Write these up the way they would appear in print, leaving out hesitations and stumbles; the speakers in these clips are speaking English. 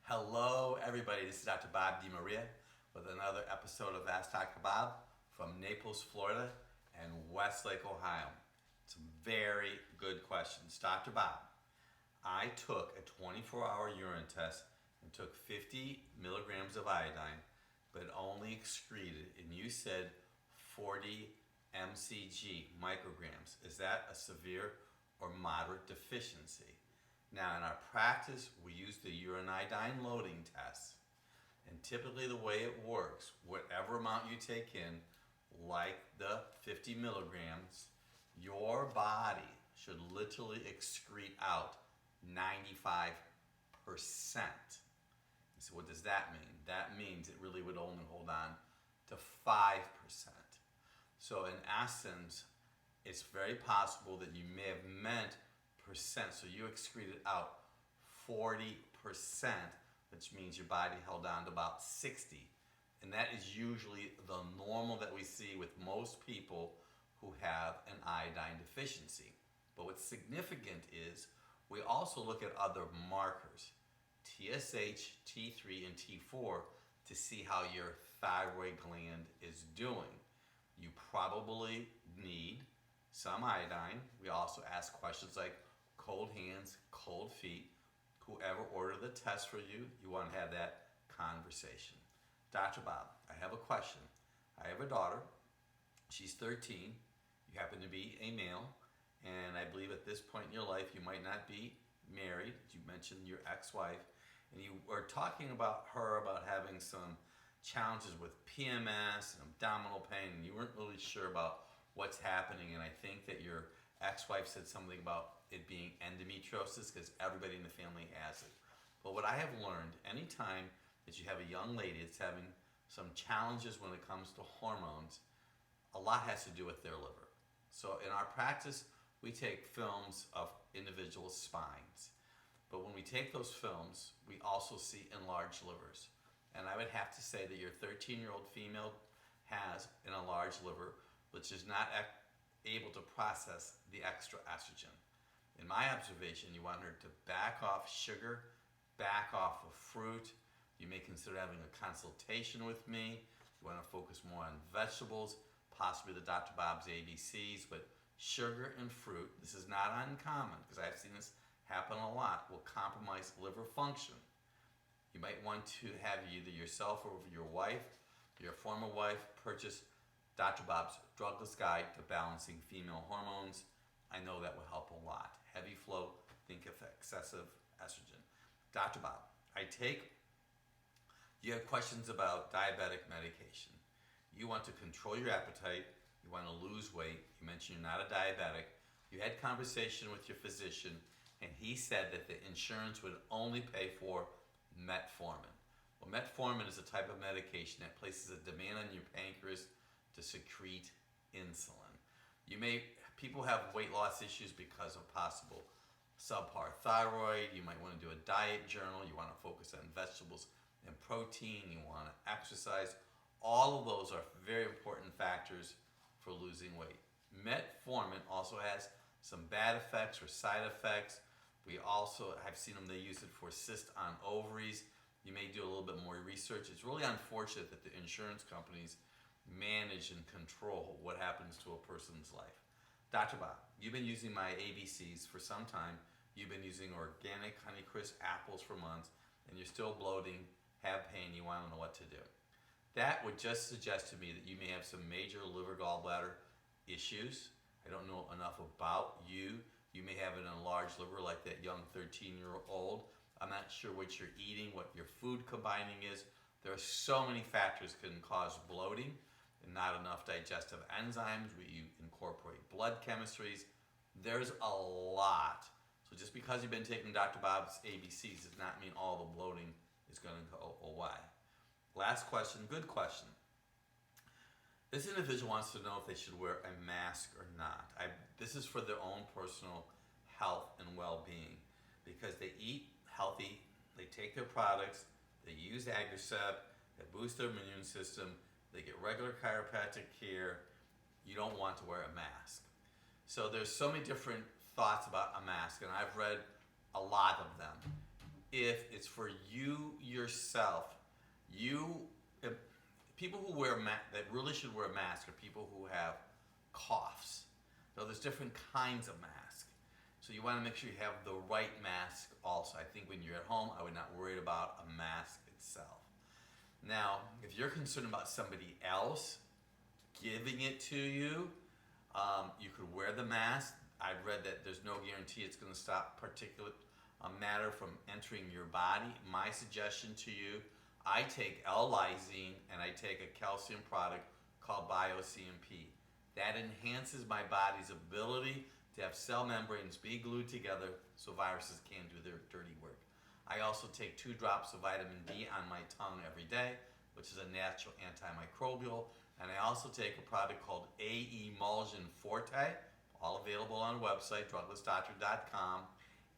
Hello, everybody. This is Dr. Bob DiMaria with another episode of Ask Dr. Bob from Naples, Florida, and Westlake, Ohio. Some very good questions. Dr. Bob, I took a 24-hour urine test and took 50 milligrams of iodine, but only excreted, and you said 40 mcg, micrograms. Is that a severe or moderate deficiency? Now, in our practice, we use the urine iodine loading test. And typically, the way it works, whatever amount you take in, like the 50 milligrams, your body should literally excrete out 95%. So, what does that mean? That means it really would only hold on to 5%. So, in essence, it's very possible that you may have meant percent. So you excreted out 40%, which means your body held on to about 60. And that is usually the normal that we see with most people who have an iodine deficiency. But what's significant is we also look at other markers, TSH, T3, and T4, to see how your thyroid gland is doing. You probably need some iodine. We also ask questions like cold hands, cold feet. Whoever ordered the test for you, you want to have that conversation. Dr. Bob, I have a question. I have a daughter. She's 13. You happen to be a male. And I believe at this point in your life, you might not be married. You mentioned your ex-wife. And you were talking about her about having some challenges with PMS and abdominal pain. And you weren't really sure about what's happening. And I think that your ex-wife said something about it being endometriosis because everybody in the family has it. But what I have learned, anytime that you have a young lady that's having some challenges when it comes to hormones, a lot has to do with their liver. So in our practice, we take films of individual spines. But when we take those films, we also see enlarged livers. And I would have to say that your 13-year-old female has an enlarged liver, which is not able to process the extra estrogen. In my observation, you want her to back off sugar, back off of fruit. You may consider having a consultation with me. You want to focus more on vegetables, possibly the Dr. Bob's ABCs, but sugar and fruit, this is not uncommon because I've seen this happen a lot, will compromise liver function. You might want to have either yourself or your wife, your former wife, purchase Dr. Bob's Drugless Guide to Balancing Female Hormones. I know that will help a lot. Heavy flow, think of excessive estrogen. Dr. Bob, you have questions about diabetic medication. You want to control your appetite. You want to lose weight. You mentioned you're not a diabetic. You had conversation with your physician, and he said that the insurance would only pay for metformin. Well, metformin is a type of medication that places a demand on your pancreas to secrete insulin. People have weight loss issues because of possible subpar thyroid. You might want to do a diet journal. You want to focus on vegetables and protein. You want to exercise. All of those are very important factors for losing weight. Metformin also has some bad effects or side effects. We also have seen they use it for cysts on ovaries. You may do a little bit more research. It's really unfortunate that the insurance companies manage and control what happens to a person's life. Dr. Bob, you've been using my ABCs for some time. You've been using organic Honeycrisp apples for months, and you're still bloating, have pain, you want to know what to do. That would just suggest to me that you may have some major liver gallbladder issues. I don't know enough about you. You may have an enlarged liver like that young 13-year-old. I'm not sure what you're eating, what your food combining is. There are so many factors that can cause bloating and not enough digestive enzymes. You incorporate blood chemistries. There's a lot. So just because you've been taking Dr. Bob's ABCs does not mean all the bloating is going to go away. Last question, good question. This individual wants to know if they should wear a mask or not. This is for their own personal health and well-being because they eat healthy, they take their products, they use Agricep, they boost their immune system, they get regular chiropractic care. You don't want to wear a mask. So there's so many different thoughts about a mask, and I've read a lot of them. if it's for you yourself. If people who wear that really should wear a mask are people who have coughs. So there's different kinds of masks. So you want to make sure you have the right mask also. I think when you're at home, I would not worry about a mask itself. Now, if you're concerned about somebody else giving it to you, you could wear the mask. I've read that there's no guarantee it's going to stop particulate matter from entering your body. My suggestion to you, I take L-lysine and I take a calcium product called BioCMP. That enhances my body's ability to have cell membranes be glued together so viruses can't do their dirty work. I also take 2 drops of vitamin D on my tongue every day, which is a natural antimicrobial. And I also take a product called A-Emulsion Forte, all available on the website, druglessdoctor.com.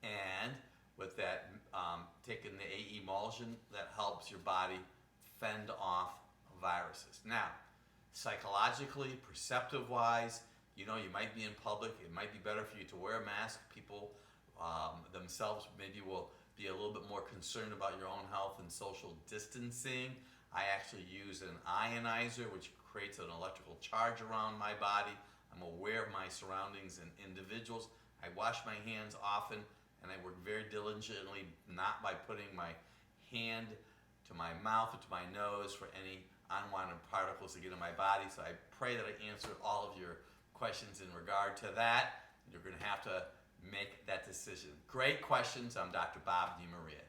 And with that, taking the A-Emulsion, that helps your body fend off viruses. Now, psychologically, perceptive-wise, you might be in public. It might be better for you to wear a mask. People themselves maybe will be a little bit more concerned about your own health and social distancing. I actually use an ionizer, which creates an electrical charge around my body. I'm aware of my surroundings and individuals. I wash my hands often, and I work very diligently, not by putting my hand to my mouth or to my nose for any unwanted particles to get in my body. So I pray that I answered all of your questions in regard to that. You're going to have to make that decision. Great questions. I'm Dr. Bob DeMaria.